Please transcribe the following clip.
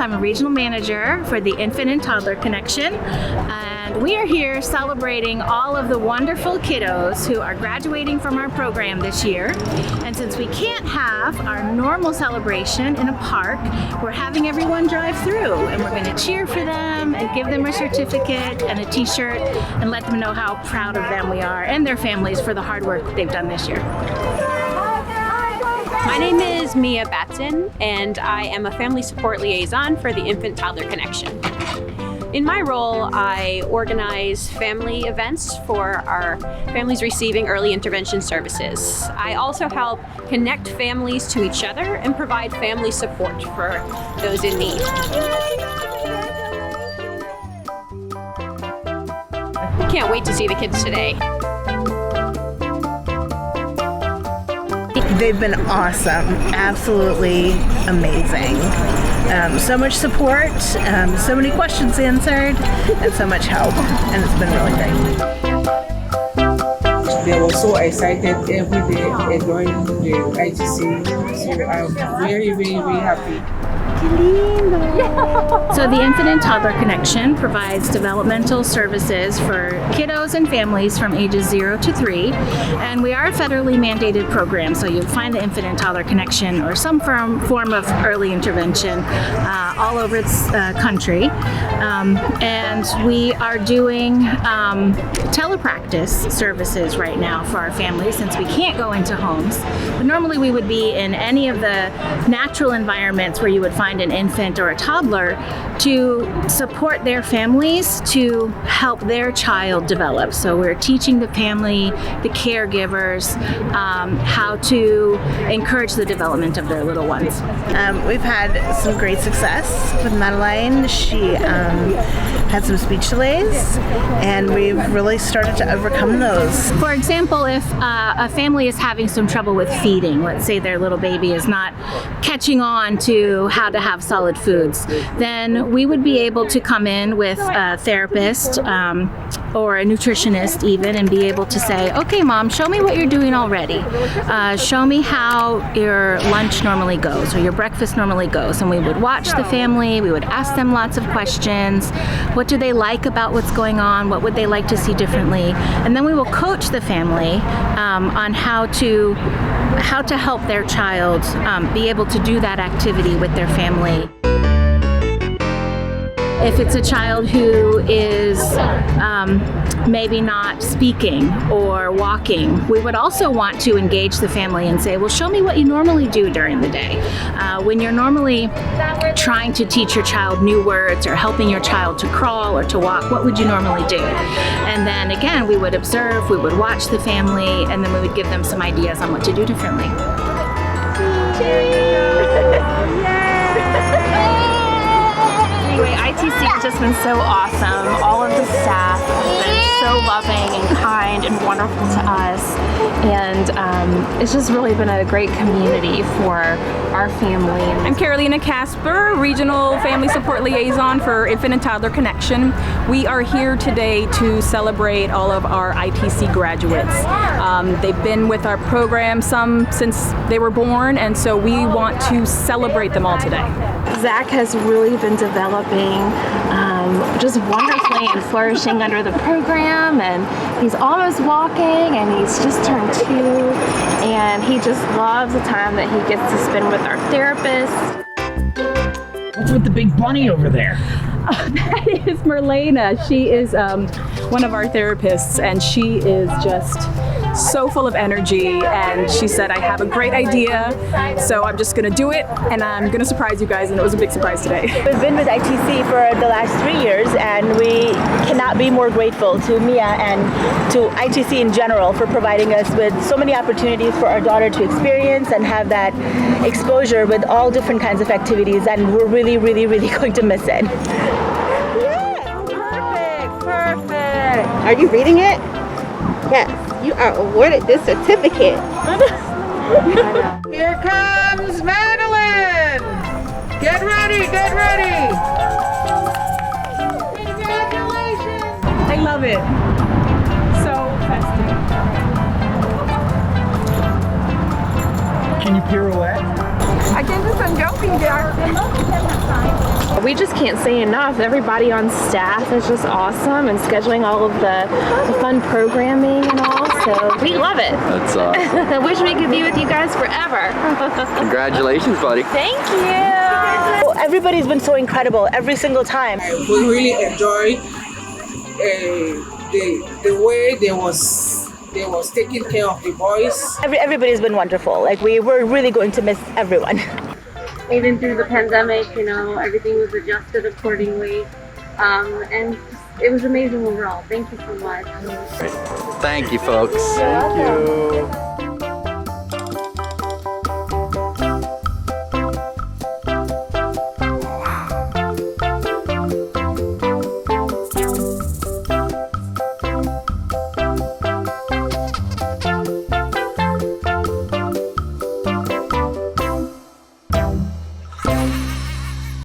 I'm a regional manager for the Infant and Toddler Connection, and we are here celebrating all of the wonderful kiddos who are graduating from our program this year. And since we can't have our normal celebration in a park, we're having everyone drive through, and we're going to cheer for them and give them a certificate and a t-shirt and let them know how proud of them we are and their families for the hard work they've done this year. My name is Mia Batson, and I am a family support liaison for the Infant Toddler Connection. In my role, I organize family events for our families receiving early intervention services. I also help connect families to each other and provide family support for those in need. Can't wait to see the kids today. They've been awesome, absolutely amazing. So much support, so many questions answered, and so much help, and it's been really great. They were so excited every day enjoying the ITC, so I'm very, very, very happy. So the Infant and Toddler Connection provides developmental services for kiddos and families from ages 0 to 3, and we are a federally mandated program, so you'll find the Infant and Toddler Connection or some form of early intervention all over the country. And we are doing telepractice services right now for our families since we can't go into homes. But normally we would be in any of the natural environments where you would find an infant or a toddler to support their families to help their child develop. So we're teaching the family, the caregivers, how to encourage the development of their little ones. We've had some great success with Madeline. She had some speech delays, and we've really started to overcome those. For example, if a family is having some trouble with feeding, let's say their little baby is not catching on to how to have solid foods, then we would be able to come in with a therapist or a nutritionist even and be able to say, okay, Mom, show me what you're doing already. Show me how your lunch normally goes or your breakfast normally goes. And we would watch the family, we would ask them lots of questions. What do they like about what's going on? What would they like to see differently? And then we will coach the family on how to help their child be able to do that activity with their family. If it's a child who is maybe not speaking or walking, we would also want to engage the family and say, well, show me what you normally do during the day. When you're normally trying to teach your child new words or helping your child to crawl or to walk, what would you normally do? And then again, we would observe, we would watch the family, and then we would give them some ideas on what to do differently. Anyway, ITC has just been so awesome. All of the staff have been so loving and kind and wonderful to us. And it's just really been a great community for our family. I'm Carolina Kasper, Regional Family Support Liaison for Infant and Toddler Connection. We are here today to celebrate all of our ITC graduates. They've been with our program, some since they were born, and so we want to celebrate them all today. Zach has really been developing just wonderfully and flourishing under the program, and he's almost walking, and he's just turned 2, and he just loves the time that he gets to spend with our therapist. What's with the big bunny over there? That is Merlena. She is one of our therapists, and she is just so full of energy, and she said, I have a great idea, so I'm just gonna do it, and I'm gonna surprise you guys, and it was a big surprise today. We've been with ITC for the last 3 years, and we cannot be more grateful to Mia and to ITC in general for providing us with so many opportunities for our daughter to experience and have that exposure with all different kinds of activities, and we're really, really, really going to miss it. Yeah, perfect. Are you reading it? Yes. You are awarded this certificate. Here comes Madeline! Get ready, get ready! Congratulations! I love it. So festive. Can you pirouette? I can do some jumping jacks. We just can't say enough. Everybody on staff is just awesome and scheduling all of the fun programming and all. So we love it. That's awesome. I wish we could be with you guys forever. Congratulations, buddy. Thank you. Everybody's been so incredible every single time. We really enjoyed the way they was taking care of the boys. Everybody's been wonderful. Like we're really going to miss everyone. Even through the pandemic, you know, everything was adjusted accordingly. And it was amazing overall. Thank you so much. Thank you, folks. Thank you.